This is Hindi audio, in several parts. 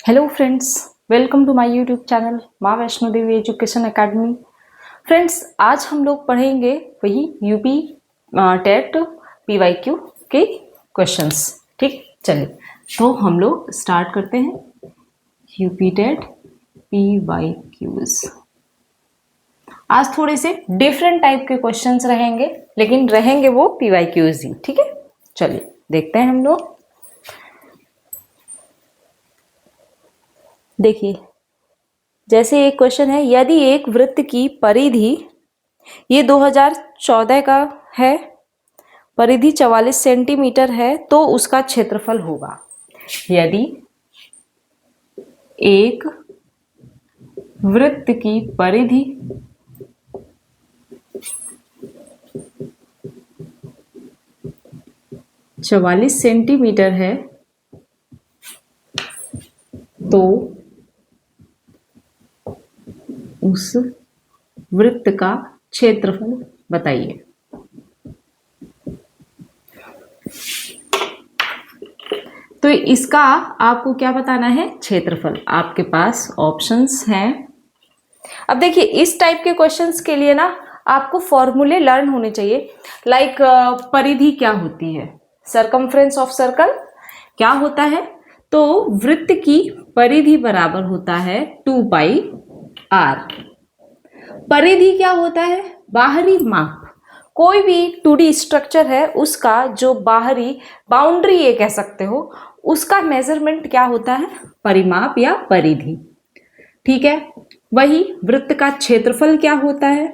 Hello friends, welcome to my YouTube channel माँ Vaishno Devi education academy. Friends, आज हम लोग पढ़ेंगे वही यूपी टेट पीवाईक्यू के क्वेश्चंस। ठीक, चलिए तो हम लोग स्टार्ट करते हैं। UP TET PYQs. आज थोड़े से डिफरेंट टाइप के क्वेश्चंस रहेंगे, लेकिन रहेंगे वो पीवाईक्यूज ही। ठीक है, चलिए देखते हैं हम लोग। देखिए, जैसे एक क्वेश्चन है, यदि एक वृत्त की परिधि, ये 2014 का है, परिधि 44 सेंटीमीटर है तो उसका क्षेत्रफल होगा। यदि एक वृत्त की परिधि 44 सेंटीमीटर है तो उस वृत्त का क्षेत्रफल बताइए। तो इसका आपको क्या बताना है? क्षेत्रफल। आपके पास ऑप्शंस हैं। अब देखिए, इस टाइप के क्वेश्चंस के लिए ना आपको फॉर्मूले लर्न होने चाहिए। लाइक परिधि क्या होती है, सरकमफ्रेंस ऑफ सर्कल क्या होता है, तो वृत्त की परिधि बराबर होता है 2 पाई r। परिधि क्या होता है? बाहरी माप। कोई भी 2D स्ट्रक्चर है उसका जो बाहरी बाउंड्री ये कह सकते हो, उसका मेजरमेंट क्या होता है? परिमाप या परिधि। ठीक है, वही वृत्त का क्षेत्रफल क्या होता है?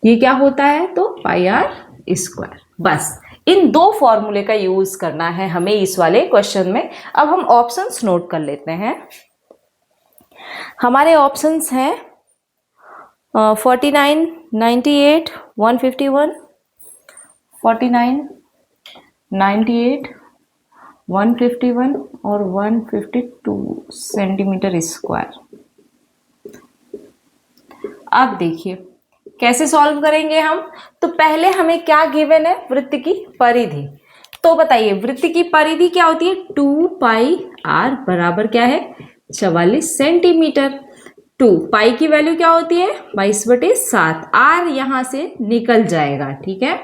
ये क्या होता है? तो पाई आर स्क्वायर। बस इन दो फॉर्मूले का यूज करना है हमें इस वाले क्वेश्चन में। अब हम ऑप्शंस नोट कर लेते हैं। हमारे ऑप्शंस हैं 49, 98, 151, 49, 98, 151 और 152 सेंटीमीटर स्क्वायर। अब देखिए कैसे सॉल्व करेंगे हम। तो पहले हमें क्या गिवन है? वृत्त की परिधि। तो बताइए, वृत्त की परिधि क्या होती है? 2 पाई r बराबर क्या है? 44 सेंटीमीटर। 2 पाई की वैल्यू क्या होती है? 22/7। r यहां से निकल जाएगा। ठीक है,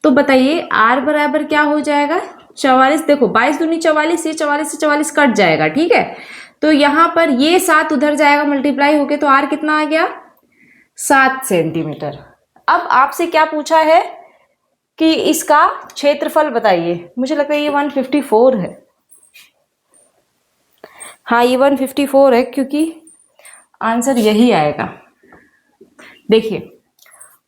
तो बताइए r बराबर क्या हो जाएगा? 44। देखो 22 दूनी 44, ये 44 से 44 कट जाएगा। ठीक है, तो यहां पर ये 7 उधर जाएगा मल्टीप्लाई होके, तो r कितना आ गया? 7 सेंटीमीटर। अब आपसे क्या पूछा है कि इसका क्षेत्रफल बताइए। मुझे लगता है ये 154 है। हाँ, ये 154 है, क्योंकि आंसर यही आएगा। देखिए,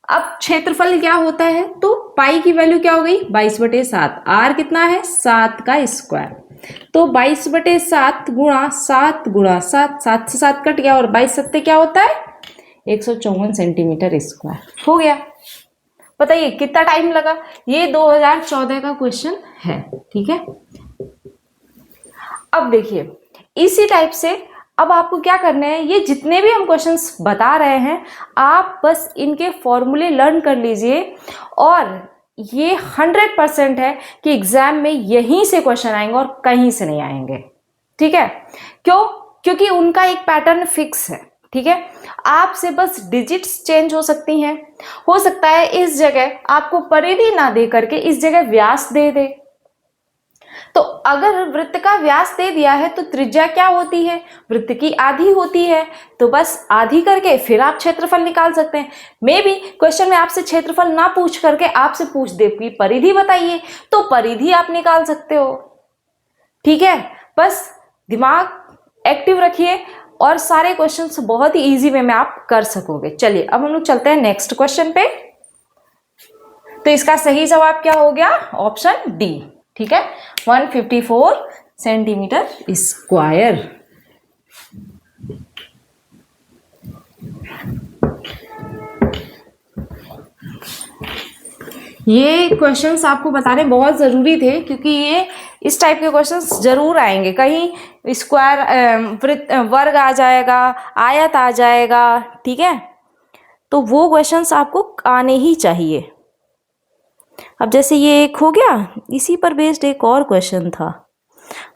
अब क्षेत्रफल क्या होता है? तो पाई की वैल्यू क्या हो गई? 22/7। आर कितना है? 7 का स्क्वायर। तो 22/7 गुणा 7 गुणा 7, 7 से 7 कट गया और 22 सत्ते क्या होता है? 154 सेंटीमीटर स्क्वायर हो गया। बताइए कितना टाइम लगा? ये 2014 का क्वेश्चन है। ठीक है, अब देखिए इसी टाइप से अब आपको क्या करना है, ये जितने भी हम क्वेश्चंस बता रहे हैं आप बस इनके फॉर्मूले लर्न कर लीजिए, और ये 100% है कि एग्जाम में यहीं से क्वेश्चन आएंगे और कहीं से नहीं आएंगे। ठीक है, क्यों? क्योंकि उनका एक पैटर्न फिक्स है। ठीक है, आपसे बस डिजिट्स चेंज हो सकती हैं। हो सकता है इस जगह आपको परिधि ना दे करके इस जगह व्यास दे दे। तो अगर वृत्त का व्यास दे दिया है तो त्रिज्या क्या होती है? वृत्त की आधी होती है। तो बस आधी करके फिर आप क्षेत्रफल निकाल सकते हैं। मे बी क्वेश्चन में आपसे क्षेत्रफल ना पूछ करके आपसे पूछ दे कि परिधि बताइए, तो परिधि आप निकाल सकते हो। ठीक है, बस दिमाग एक्टिव रखिए और सारे क्वेश्चंस बहुत ही इजी वे में आप कर सकोगे। चलिए अब हम लोग चलते हैं नेक्स्ट क्वेश्चन पे। तो इसका सही जवाब क्या हो गया? Option D. ठीक है, 154 सेंटीमीटर स्क्वायर। ये क्वेश्चंस आपको बताने बहुत जरूरी थे, क्योंकि ये इस टाइप के क्वेश्चंस जरूर आएंगे। कहीं स्क्वायर वर्ग आ जाएगा, आयत आ जाएगा। ठीक है, तो वो क्वेश्चंस आपको आने ही चाहिए। अब जैसे ये एक हो गया, इसी पर बेस्ड एक और क्वेश्चन था।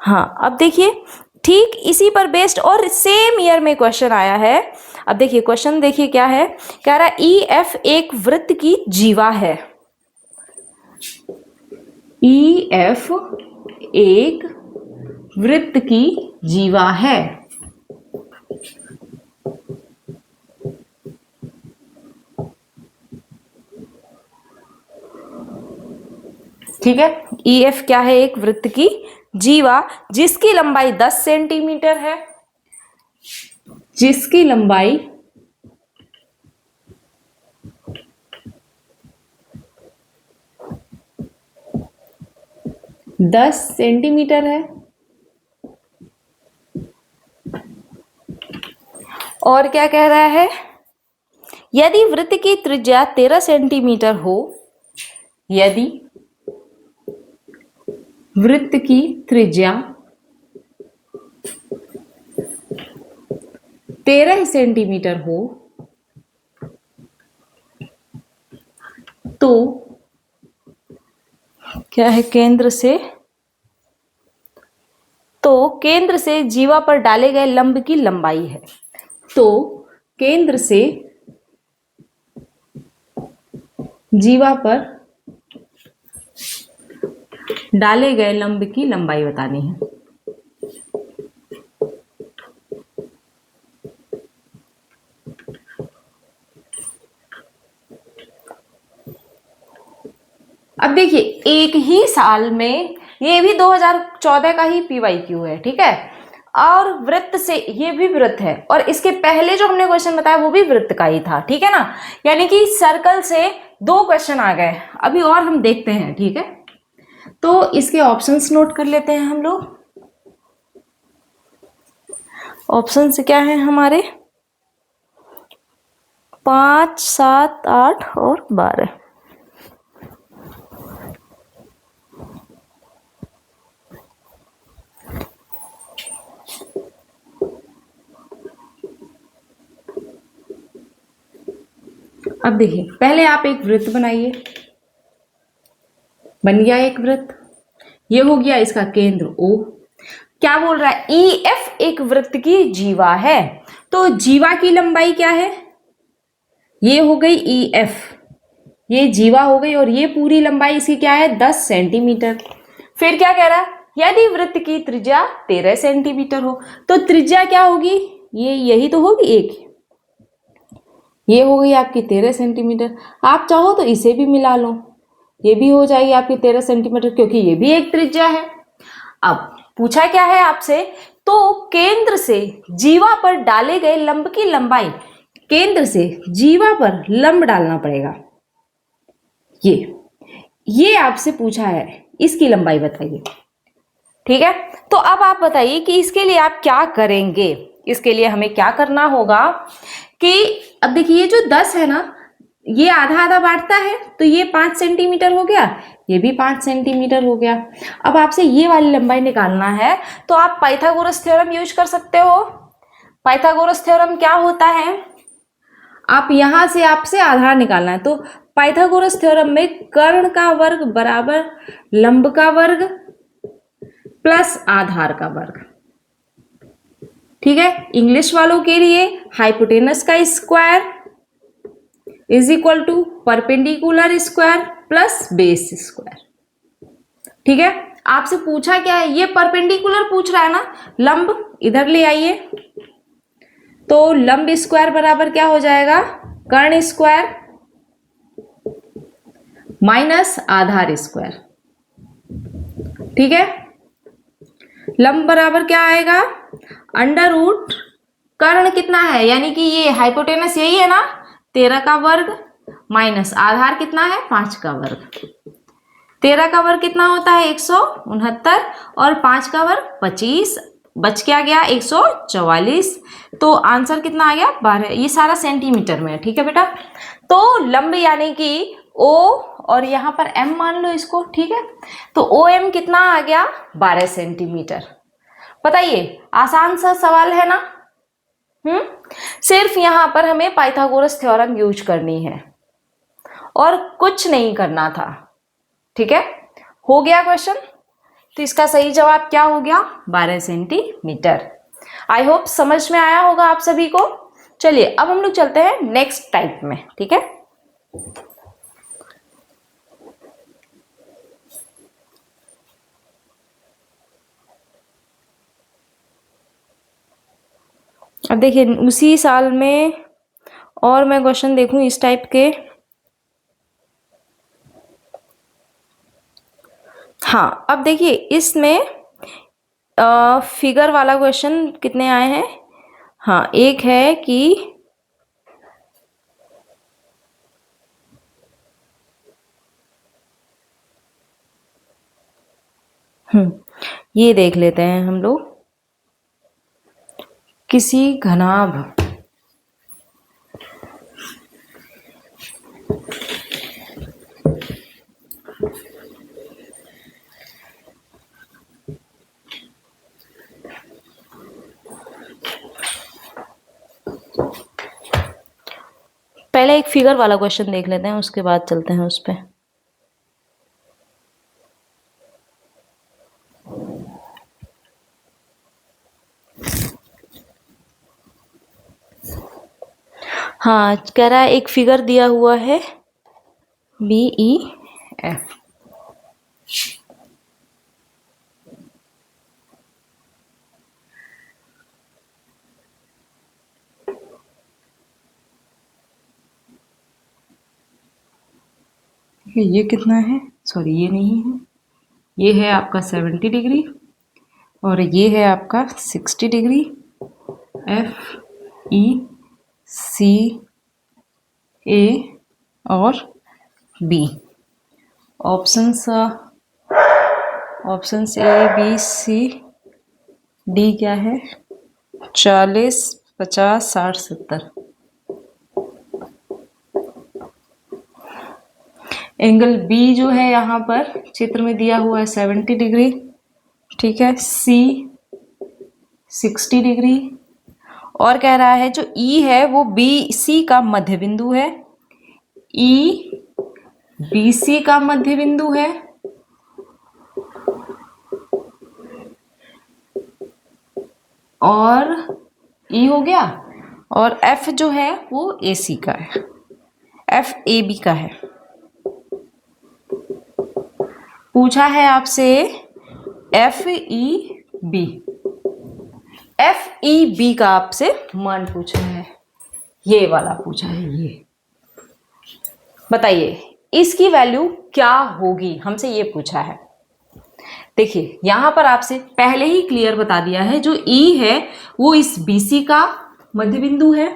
हाँ, अब देखिए ठीक इसी पर बेस्ड और सेम ईयर में क्वेश्चन आया है। अब देखिए क्वेश्चन देखिए क्या है, कह रहा है ई एफ एक वृत्त की जीवा है। ई एफ एक वृत्त की जीवा है। ठीक है, ई एफ क्या है, एक वृत्त की जीवा जिसकी लंबाई 10 सेंटीमीटर है, जिसकी लंबाई 10 सेंटीमीटर है और क्या कह रहा है, यदि वृत्त की त्रिज्या 13 सेंटीमीटर हो, यदि वृत्त की त्रिज्या 13 सेंटीमीटर हो तो क्या है, केंद्र से जीवा पर डाले गए लंब की लंबाई है। तो केंद्र से जीवा पर डाले गए लंब की लंबाई बतानी है। अब देखिए एक ही साल में, ये भी 2014 का ही पीवाईक्यू है, ठीक है, और वृत्त से, ये भी वृत्त है और इसके पहले जो हमने क्वेश्चन बताया वो भी वृत्त का ही था, ठीक है ना, यानी कि सर्कल से 2 क्वेश्चन आ गए। अभी और हम देखते हैं, ठीक है, तो इसके ऑप्शंस नोट कर लेते हैं हम लोग। ऑप्शंस क्या है हमारे, 5, 7, 8 और 12। अब देखिए पहले आप एक वृत्त बनाइए, बन गया एक वृत्त, ये हो गया इसका केंद्र O। क्या बोल रहा है, ई एफ एक वृत्त की जीवा है, तो जीवा की लंबाई क्या है, ये हो गई ई एफ, ये जीवा हो गई और ये पूरी लंबाई इसकी क्या है, 10 सेंटीमीटर। फिर क्या कह रहा है, यदि वृत्त की त्रिज्या 13 सेंटीमीटर हो, तो त्रिज्या क्या होगी, ये यही तो होगी एक, ये हो गई आपकी 13 सेंटीमीटर। आप चाहो तो इसे भी मिला लो, ये भी हो जाएगी आपकी 13 सेंटीमीटर, क्योंकि ये भी एक त्रिज्या है। अब पूछा क्या है आपसे, तो केंद्र से जीवा पर डाले गए लंब की लंबाई, केंद्र से जीवा पर लंब डालना पड़ेगा, ये आपसे पूछा है, इसकी लंबाई बताइए। ठीक है, तो अब आप बताइए कि इसके लिए आप क्या करेंगे। इसके लिए हमें क्या करना होगा कि अब देखिए ये जो 10 है ना, ये आधा आधा बांटता है, तो ये 5 सेंटीमीटर हो गया, ये भी 5 सेंटीमीटर हो गया। अब आपसे ये वाली लंबाई निकालना है, तो आप पाइथागोरस थ्योरम यूज कर सकते हो। पाइथागोरस थ्योरम क्या होता है, आप यहां से आपसे आधार निकालना है, तो पाइथागोरस थ्योरम में कर्ण का वर्ग बराबर लंब का वर्ग प्लस आधार का वर्ग। ठीक है, इंग्लिश वालों के लिए हाइपोटेनस का square is equal to perpendicular square plus base square. ठीक है, आपसे पूछा क्या है, ये परपेंडिकुलर पूछ रहा है ना, लंब इधर ले आइए, तो लंब स्क्वायर बराबर क्या हो जाएगा, कर्ण स्क्वायर माइनस आधार स्क्वायर। ठीक है, लंब बराबर क्या आएगा, अंडर रूट कर्ण कितना है, यानी कि ये हाइपोटेनस यही है ना, 13 का वर्ग माइनस आधार कितना है, 5 का वर्ग। 13 का वर्ग कितना होता है, 169 और 5 का वर्ग 25, बच क्या गया 144, तो आंसर कितना आ गया 12। ये सारा सेंटीमीटर में है। ठीक है बेटा, तो लंब यानी कि O और यहाँ पर M मान लो इसको। ठीक है, तो OM कितना आ गया 12 सेंटीमीटर। बताइए, आसान सा सवाल है ना। सिर्फ यहाँ पर हमें पाइथागोरस थ्योरम यूज करनी है और कुछ नहीं करना था। ठीक है, हो गया क्वेश्चन। तो इसका सही जवाब क्या हो गया? 12 सेंटीमीटर। आई होप समझ में आया होगा आप सभी को। चलिए अब हम लोग चलते हैं नेक्स्ट टाइप में। ठीक है, अब देखिए उसी साल में और मैं क्वेश्चन देखूं इस टाइप के। हाँ, अब देखिए इसमें फिगर वाला क्वेश्चन कितने आए हैं? हाँ, एक है कि ये देख लेते हैं हम लोग। किसी घनाभ पहले एक फिगर वाला क्वेश्चन देख लेते हैं, उसके बाद चलते हैं उस पे। हाँ, कह रहा है एक फिगर दिया हुआ है BEF। ये कितना है? सॉरी, ये नहीं है, ये है आपका 70 डिग्री और ये है आपका 60 डिग्री। FECA और B। ऑप्शंस ABCD क्या है? 40, 50, 60, 70। एंगल B जो है यहाँ पर चित्र में दिया हुआ है 70 डिग्री। ठीक है, C 60 डिग्री और कह रहा है जो E है वो BC का मध्य बिंदु है। E BC का मध्य बिंदु है और E हो गया, और F जो है वो AC का है, FAB का है। पूछा है आपसे FEB का आपसे मान पूछा है, ये वाला पूछा है। ये बताइए इसकी वैल्यू क्या होगी, हमसे ये पूछा है। देखिए यहां पर आपसे पहले ही क्लियर बता दिया है, जो E है वो इस BC का मध्य बिंदु है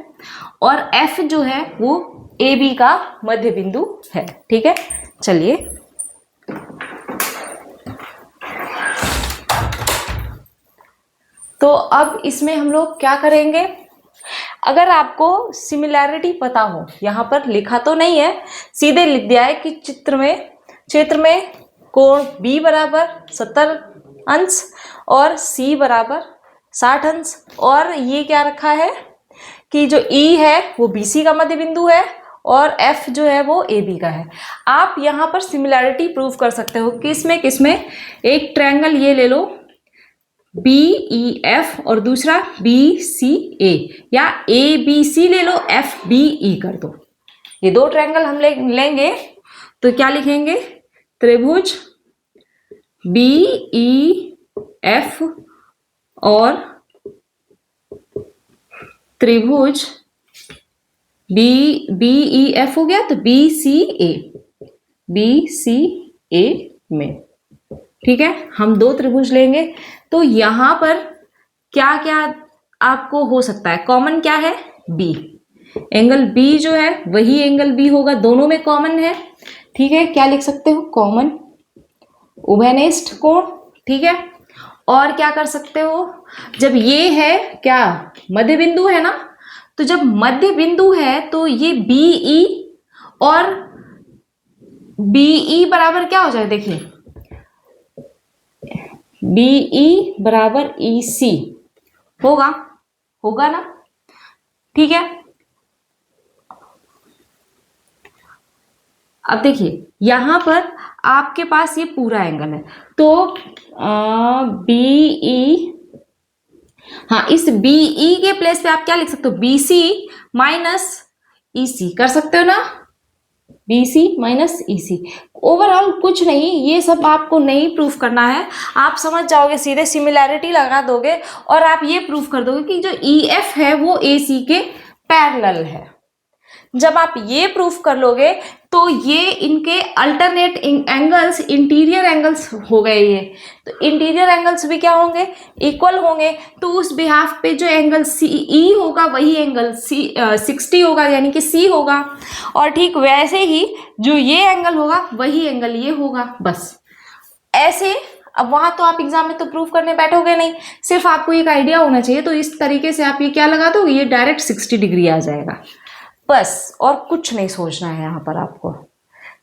और F जो है वो AB का मध्य बिंदु है। ठीक है, चलिए तो अब इसमें हम लोग क्या करेंगे। अगर आपको सिमिलैरिटी पता हो, यहाँ पर लिखा तो नहीं है, सीधे लिख दिया है कि क्षेत्र में कोण B बराबर 70 अंश और C बराबर 60 अंश, और ये क्या रखा है कि जो E है वो BC का मध्य बिंदु है और F जो है वो AB का है। आप यहाँ पर सिमिलैरिटी प्रूव कर सकते हो किसमें। एक ट्रायंगल ये ले लो BEF और दूसरा BCA, या ABC ले लो FBE कर दो। ये दो ट्रायंगल हम लेंगे तो क्या लिखेंगे? त्रिभुज BEF और त्रिभुज BEF हो गया तो BCA में। ठीक है, हम दो त्रिभुज लेंगे तो यहां पर क्या क्या आपको हो सकता है? कॉमन क्या है? B। एंगल B जो है वही एंगल B होगा, दोनों में कॉमन है। ठीक है, क्या लिख सकते हो? कॉमन उभयनिष्ठ कोण। ठीक है, और क्या कर सकते हो? जब ये है क्या मध्य बिंदु है ना, तो जब मध्य बिंदु है तो ये BE और BE बराबर क्या हो जाए? देखिए BE बराबर EC होगा ना। ठीक है, अब देखिए यहाँ पर आपके पास ये पूरा एंगल है, तो बी ई, हाँ इस बी ई के प्लेस पे आप क्या लिख सकते हो, बी सी माइनस ई सी कर सकते हो ना, बी सी माइनस ई सी। ओवरऑल कुछ नहीं, ये सब आपको नहीं प्रूफ करना है, आप समझ जाओगे, सीधे सिमिलैरिटी लगा दोगे और आप ये प्रूफ कर दोगे कि जो ई एफ है वो ए सी के पैरेलल है। जब आप ये प्रूफ कर लोगे तो ये इनके अल्टरनेट एंगल्स, इंटीरियर एंगल्स हो गए ये, तो इंटीरियर एंगल्स भी क्या होंगे, इक्वल होंगे। तो उस बिहाफ पे जो एंगल सी ई होगा वही एंगल सी 60 होगा, यानी कि सी होगा, और ठीक वैसे ही जो ये एंगल होगा वही एंगल ये होगा। बस ऐसे, अब वहां तो आप एग्जाम में तो प्रूफ करने बैठोगे नहीं, सिर्फ आपको एक आइडिया होना चाहिए, तो इस तरीके से आप ये क्या लगा दो, ये डायरेक्ट 60 डिग्री आ जाएगा, बस और कुछ नहीं सोचना है यहां पर आपको।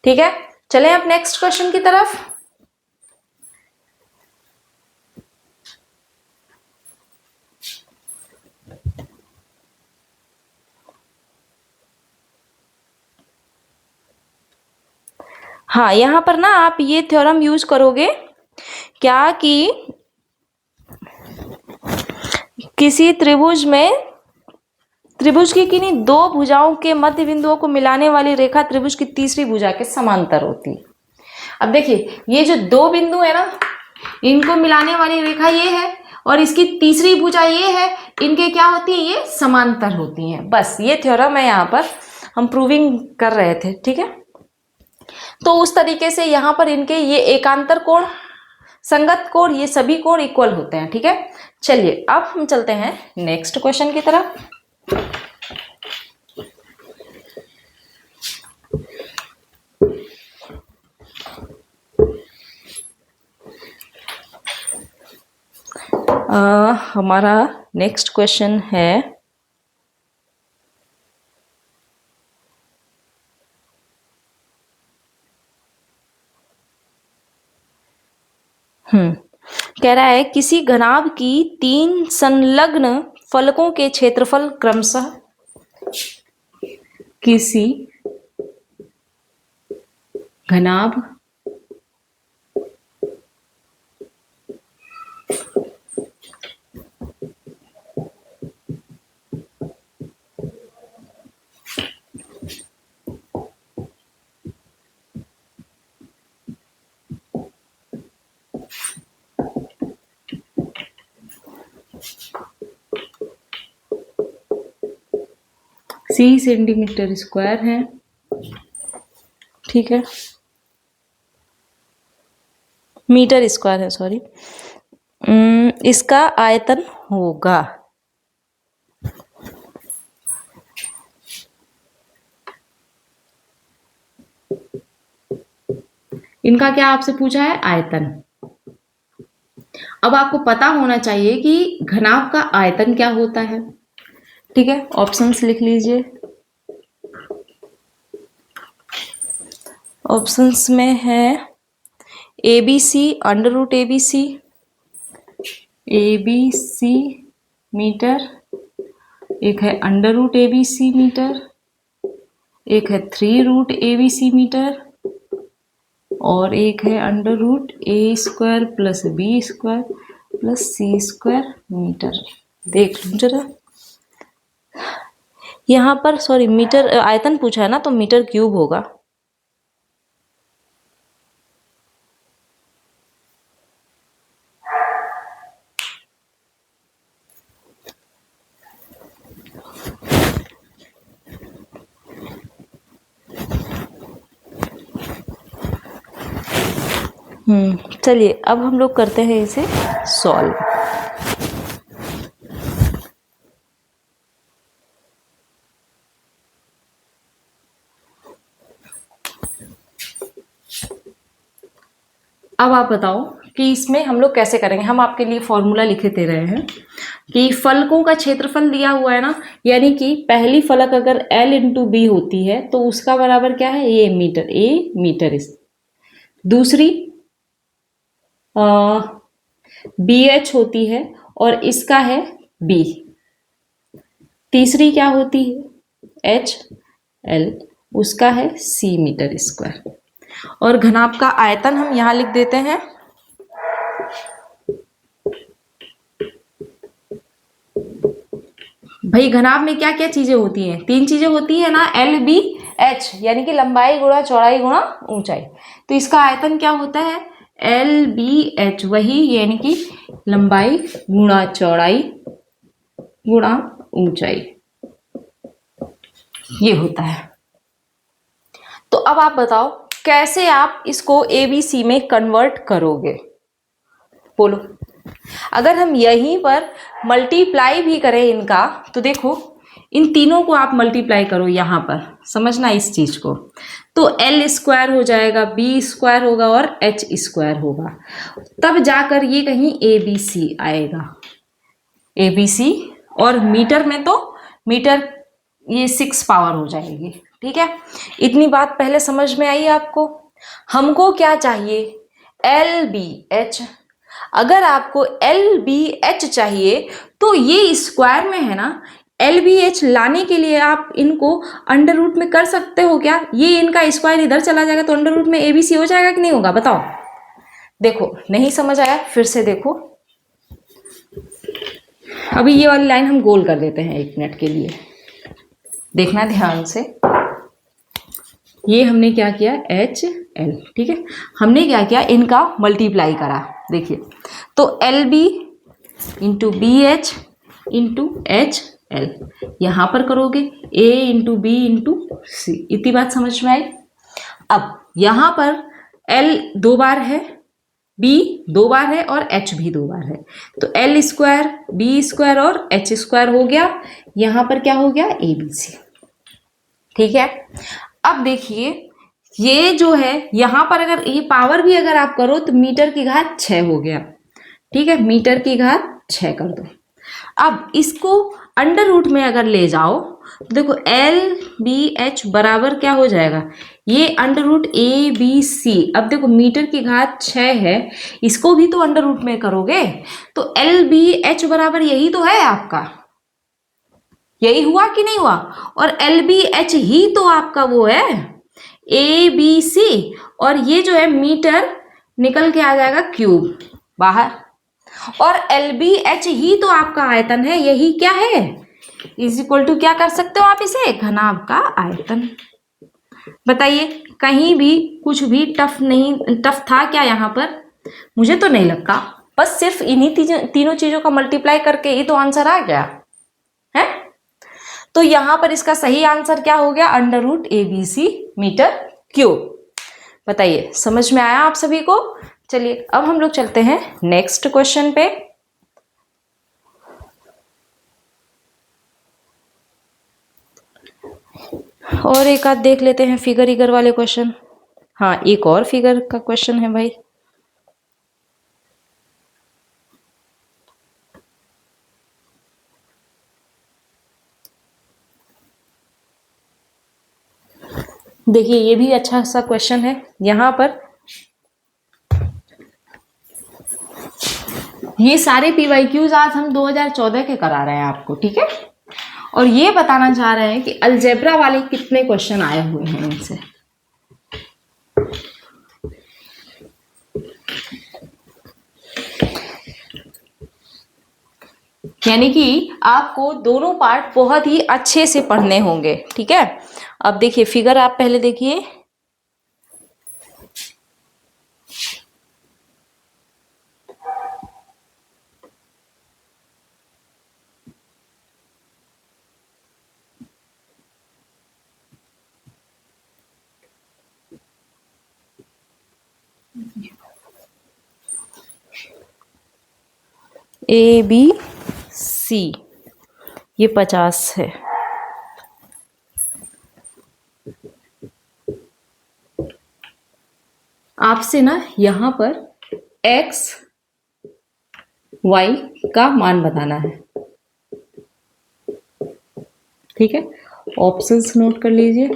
ठीक है, चलें अब नेक्स्ट क्वेश्चन की तरफ। हाँ यहां पर ना आप ये थ्योरम यूज करोगे क्या, कि किसी त्रिभुज में, त्रिभुज की किन्हीं दो भुजाओं के मध्य बिंदुओं को मिलाने वाली रेखा त्रिभुज की तीसरी भुजा के समांतर होती है। अब देखिए ये जो दो बिंदु है ना, इनको मिलाने वाली रेखा ये है और इसकी तीसरी भुजा ये है, इनके क्या होती है, ये समांतर होती हैं। बस ये थ्योरम है, यहाँ पर हम प्रूविंग कर रहे थे। ठीक है, तो उस तरीके से यहाँ पर इनके ये एकांतर कोण, संगत कोण, ये सभी कोण इक्वल होते हैं। ठीक है, चलिए अब हम चलते हैं नेक्स्ट क्वेश्चन की तरफ। हमारा नेक्स्ट क्वेश्चन है, कह रहा है किसी घनाभ की 3 संलग्न फलकों के क्षेत्रफल क्रमशः, किसी घनाभ सी सेंटीमीटर स्क्वायर है। ठीक है, मीटर स्क्वायर है, सॉरी, इसका आयतन होगा, इनका क्या आपसे पूछा है, आयतन। अब आपको पता होना चाहिए कि घनाभ का आयतन क्या होता है। ठीक है, ऑप्शंस लिख लीजिए। ऑप्शंस में है a b c, under root a b c metre, एक है under root a b c metre, एक है 3 root a b c metre, और एक है under root a square plus b square plus c square metre. देख लो जरा, यहाँ पर सॉरी मीटर आयतन पूछा है ना, तो मीटर क्यूब होगा। चलिए अब हम लोग करते हैं इसे सॉल्व। अब आप बताओ कि इसमें हम लोग कैसे करेंगे। हम आपके लिए फॉर्मूला लिखे दे रहे हैं कि फलकों का क्षेत्रफल दिया हुआ है ना, यानी कि पहली फलक अगर L इंटू बी होती है तो उसका बराबर क्या है, ए मीटर, ए मीटर। इस दूसरी बी एच होती है और इसका है बी। तीसरी क्या होती है, एच एल, उसका है c मीटर स्क्वायर। और घनाभ का आयतन हम यहाँ लिख देते हैं। भाई घनाभ में क्या क्या चीजें होती हैं? 3 चीजें होती है ना, एल बी एच, यानी कि लंबाई गुणा चौड़ाई गुणा ऊंचाई। तो इसका आयतन क्या होता है? एल बी एच, वही यानी कि लंबाई गुणा चौड़ाई गुणा ऊंचाई, ये होता है। तो अब आप बताओ कैसे आप इसको ABC में कन्वर्ट करोगे, बोलो। अगर हम यहीं पर मल्टीप्लाई भी करें इनका, तो देखो इन तीनों को आप मल्टीप्लाई करो यहाँ पर, समझना इस चीज को। तो एल स्क्वायर हो जाएगा, बी स्क्वायर होगा और एच स्क्वायर होगा, तब जाकर ये कहीं ABC आएगा, ABC। और मीटर में तो मीटर ये 6 पावर हो जाएगी, ठीक है। इतनी बात पहले समझ में आई आपको। हमको क्या चाहिए? LBH। अगर आपको LBH चाहिए तो ये स्क्वायर में है ना, LBH लाने के लिए आप इनको अंडर रूट में कर सकते हो क्या? ये इनका स्क्वायर इधर चला जाएगा तो अंडर रूट में ABC हो जाएगा कि नहीं होगा, बताओ। देखो नहीं समझ आया, फिर से देखो। अभी ये वाली लाइन हम गोल कर देते हैं 1 मिनट के लिए, देखना ध्यान से। ये हमने क्या किया, HL, ठीक है। हमने क्या किया, इनका मल्टीप्लाई करा, देखिए। तो LB into BH into HL, यहाँ पर करोगे A into B into C। इतनी बात समझ में आई। अब यहाँ पर L 2 बार है, B 2 बार है और H भी 2 बार है, तो L स्क्वायर B स्क्वायर और H स्क्वायर हो गया। यहाँ पर क्या हो गया, ABC, ठीक है। अब देखिए ये जो है यहाँ पर अगर ये पावर भी अगर आप करो तो मीटर की घात 6 हो गया, ठीक है। मीटर की घात 6 कर दो। अब इसको अंडर रूट में अगर ले जाओ तो देखो LBH बराबर क्या हो जाएगा, ये अंडर रूट ABC। अब देखो मीटर की घात 6 है, इसको भी तो अंडर रूट में करोगे तो LBH बराबर यही तो है आपका, यही हुआ कि नहीं हुआ। और LBH ही तो आपका वो है ABC, और ये जो है मीटर निकल के आ जाएगा क्यूब बाहर, और LBH ही तो आपका आयतन है, यही क्या है, इज इक्वल टू क्या कर सकते हो आप इसे, घनाभ का आयतन। बताइए कहीं भी कुछ भी टफ नहीं, टफ था क्या यहाँ पर? मुझे तो नहीं लगता, बस सिर्फ इन्हीं तीनों चीजों का मल्टीप्लाई करके ही तो आंसर आ गया है। तो यहां पर इसका सही आंसर क्या हो गया, under root ABC metre cube. बताइए समझ में आया आप सभी को? चलिए अब हम लोग चलते हैं नेक्स्ट क्वेश्चन पे। और एक आध देख लेते हैं फिगर इगर वाले क्वेश्चन। हाँ एक और फिगर का क्वेश्चन है भाई। देखिए ये भी अच्छा सा क्वेश्चन है। यहाँ पर ये सारे PYQs आज हम 2014 के करा रहे हैं आपको, ठीक है। और ये बताना चाह रहे हैं कि अलजेब्रा वाले कितने क्वेश्चन आए हुए हैं इनसे। यानी कि आपको दोनों पार्ट बहुत ही अच्छे से पढ़ने होंगे, ठीक है। अब देखिए फिगर आप पहले देखिए। ABC ये 50 है। आपसे ना यहाँ पर X Y का मान बताना है, ठीक है। ऑप्शंस नोट कर लीजिए,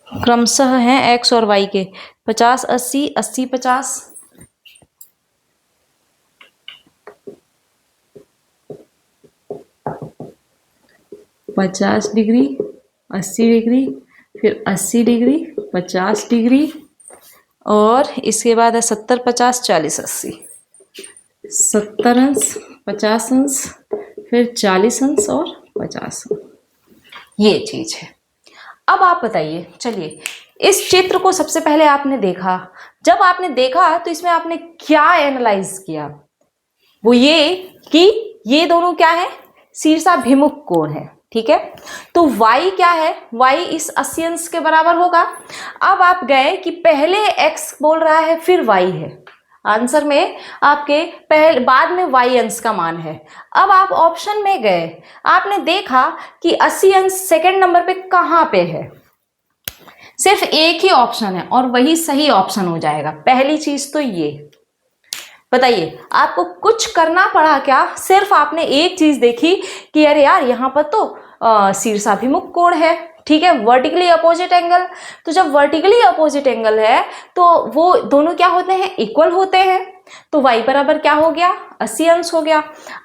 क्रमशः हैं X और Y के 50 80 80 50। 50 डिग्री, 80 डिग्री, फिर 80 डिग्री, 50 डिग्री, और इसके बाद है 70, 50, 40, 80, 70 अंश, 50 अंश, फिर 40 अंश और 50 अंश। ये चीज है। अब आप बताइए, चलिए इस चित्र को सबसे पहले आपने देखा, जब आपने देखा तो इसमें आपने क्या एनालाइज किया? वो ये कि ये दोनों क्या है, शीर्षाभिमुख कोण है, ठीक है। तो y क्या है, y इस 80 अंश के बराबर होगा। अब आप गए कि पहले x बोल रहा है फिर y है, आंसर में आपके पहले बाद में y अंश का मान है। अब आप ऑप्शन में गए, आपने देखा कि 80 अंश सेकंड नंबर पे कहाँ पे है, सिर्फ एक ही ऑप्शन है और वही सही ऑप्शन हो जाएगा। पहली चीज तो ये बताइए, आपको कुछ करना पड़ा क्या? सिर्फ आपने एक चीज देखी कि अरे यार यहाँ पर तो शीर्षाभिमुख कोण है, ठीक है, वर्टिकली अपोजिट एंगल। तो जब वर्टिकली अपोजिट एंगल है तो वो दोनों क्या होते हैं, इक्वल होते हैं। तो y बराबर क्या हो गया, 80 अंश हो गया।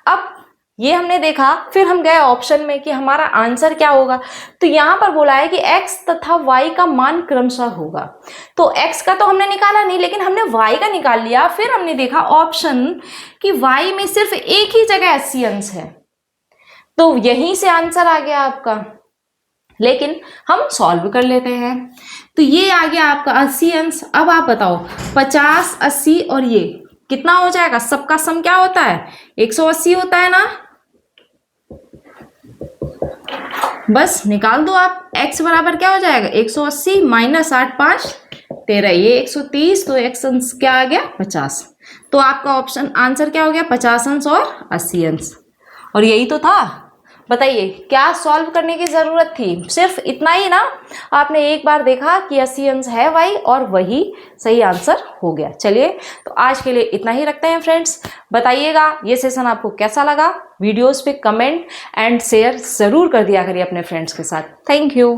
अब ये हमने देखा, फिर हम गए ऑप्शन में कि हमारा आंसर क्या होगा। तो यहाँ पर बोला है कि x तथा y का मान क्रमशः होगा। तो x का तो हमने निकाला नहीं, लेकिन हमने y का निकाल लिया। फिर हमने देखा ऑप्शन कि y में सिर्फ एक ही जगह 80 अंश है, तो यहीं से आंसर आ गया आपका। लेकिन हम सॉल्व कर लेते हैं। तो ये आ गया आपका 80 अंश। अब आप बताओ 50, 80 और ये कितना हो जाएगा? सबका सम क्या होता है, 180 होता है ना। बस निकाल दो आप, x बराबर क्या हो जाएगा, 180 माइनस 8, 5, 13, ये 130, तो x अंश क्या आ गया, 50। तो आपका ऑप्शन आंसर क्या हो गया, 50 अंश और 80 अंश। और यही तो था। बताइए क्या सॉल्व करने की जरूरत थी, सिर्फ इतना ही ना। आपने एक बार देखा कि 80 अंश है y और वही सही आंसर हो गया। चलिए तो आज के लिए इतना ही रखते हैं फ्रेंड्स। बताइएगा ये सेशन आपको कैसा लगा, वीडियोस पे कमेंट एंड शेयर जरूर कर दिया करिए अपने फ्रेंड्स के साथ। Thank you.